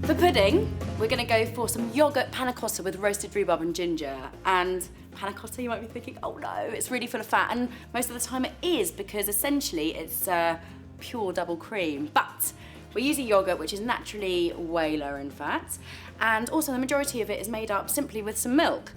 For pudding, we're gonna go for some Yoghurt Pannacotta with roasted rhubarb and ginger. And pannacotta, you might be thinking, oh no, it's really full of fat. And most of the time it is, because essentially it's pure double cream. But we're using yogurt, which is naturally way lower in fat. And also the majority of it is made up simply with some milk.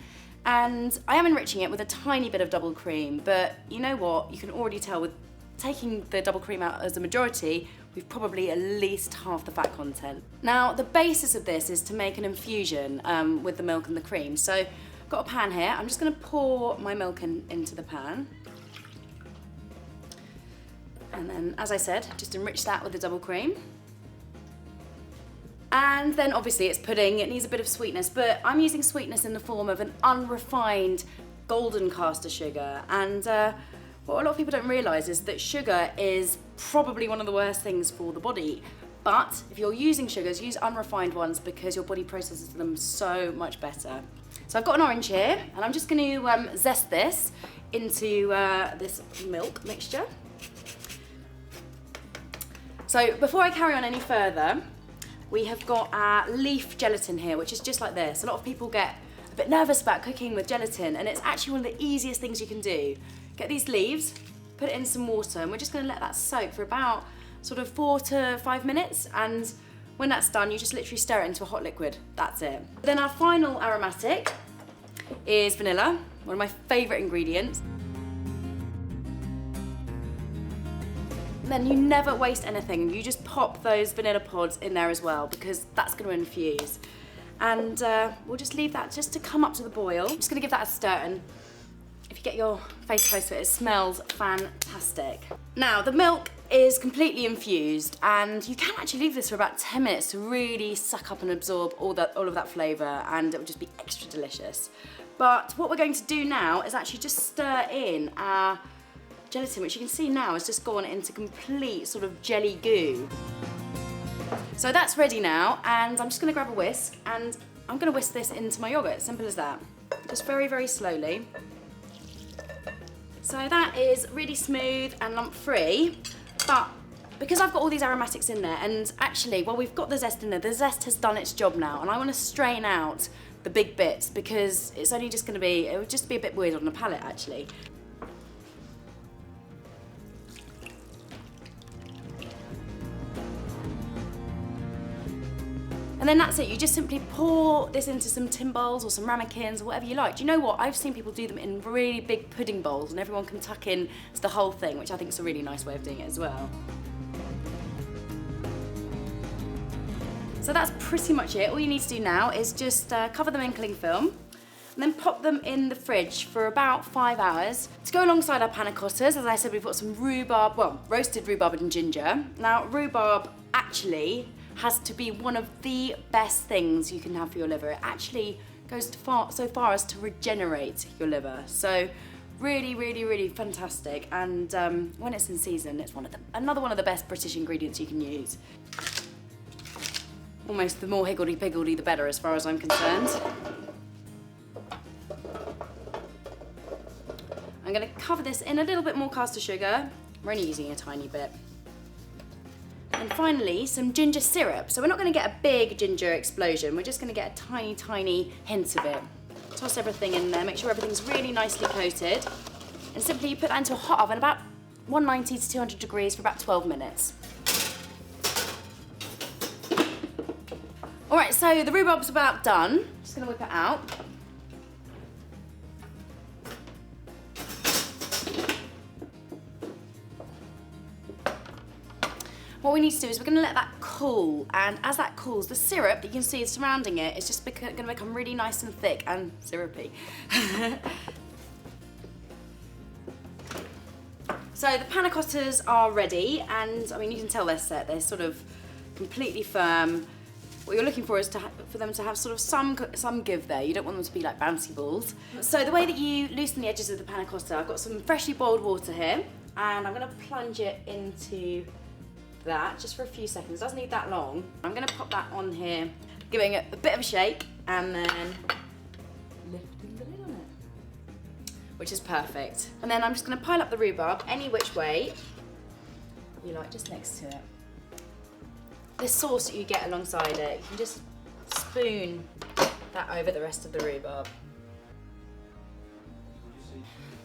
And I am enriching it with a tiny bit of double cream, but you know what? You can already tell with taking the double cream out as a majority, we've probably at least half the fat content. Now, the basis of this is to make an infusion with the milk and the cream. So I've got a pan here. I'm just gonna pour my milk into the pan. And then, as I said, just enrich that with the double cream. And then obviously it's pudding, it needs a bit of sweetness, but I'm using sweetness in the form of an unrefined golden caster sugar. And what a lot of people don't realise is that sugar is probably one of the worst things for the body. But if you're using sugars, use unrefined ones because your body processes them so much better. So I've got an orange here, and I'm just going to zest this into this milk mixture. So before I carry on any further, we have got our leaf gelatin here, which is just like this. A lot of people get a bit nervous about cooking with gelatin, and it's actually one of the easiest things you can do. Get these leaves, put it in some water, and we're just gonna let that soak for about sort of 4 to 5 minutes, and when that's done, you just literally stir it into a hot liquid. That's it. Then our final aromatic is vanilla, one of my favourite ingredients. Then you never waste anything. You just pop those vanilla pods in there as well, because that's going to infuse. And we'll just leave that just to come up to the boil. I'm just going to give that a stir, and if you get your face close to it, it smells fantastic. Now, the milk is completely infused, and you can actually leave this for about 10 minutes to really suck up and absorb all of that flavour, and it will just be extra delicious. But what we're going to do now is actually just stir in our gelatin, which you can see now has just gone into complete sort of jelly goo. So that's ready now, and I'm just gonna grab a whisk, and I'm gonna whisk this into my yogurt, simple as that. Just very, very slowly. So that is really smooth and lump-free, but because I've got all these aromatics in there, and actually, well, we've got the zest in there, the zest has done its job now, and I wanna strain out the big bits because it's only just gonna be, it would just be a bit weird on the palate, actually. And then that's it, you just simply pour this into some tin bowls or some ramekins or whatever you like. Do you know what? I've seen people do them in really big pudding bowls, and everyone can tuck in to the whole thing, which I think is a really nice way of doing it as well. So that's pretty much it. All you need to do now is just cover them in cling film, and then pop them in the fridge for about 5 hours. To go alongside our panna cottas, as I said, we've got some rhubarb, well, roasted rhubarb and ginger. Now, rhubarb actually has to be one of the best things you can have for your liver. It actually goes so far as to regenerate your liver. So really, really, really fantastic. And when it's in season, it's another one of the best British ingredients you can use. Almost the more higgledy-piggledy, the better as far as I'm concerned. I'm gonna cover this in a little bit more caster sugar. We're only using a tiny bit. And finally, some ginger syrup. So we're not gonna get a big ginger explosion, we're just gonna get a tiny, tiny hint of it. Toss everything in there, make sure everything's really nicely coated. And simply you put that into a hot oven, about 190 to 200 degrees for about 12 minutes. All right, so the rhubarb's about done. Just gonna whip it out. What we need to do is we're going to let that cool, and as that cools, the syrup that you can see is surrounding it is just going to become really nice and thick and syrupy. So the panna cottas are ready, and I mean, you can tell they're set, they're sort of completely firm. What you're looking for is for them to have sort of some give there. You don't want them to be like bouncy balls. So the way that you loosen the edges of the panna cotta, I've got some freshly boiled water here, and I'm going to plunge it into that just for a few seconds. It doesn't need that long. I'm going to pop that on here, giving it a bit of a shake, and then lifting the lid on it, which is perfect. And then I'm just going to pile up the rhubarb any which way you like, just next to it. the sauce that you get alongside it. You can just spoon that over the rest of the rhubarb.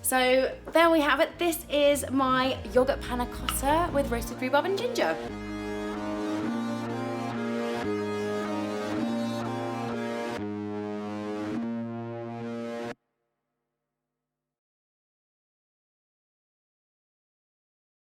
So there we have it. This is my yoghurt panna cotta with roasted rhubarb and ginger.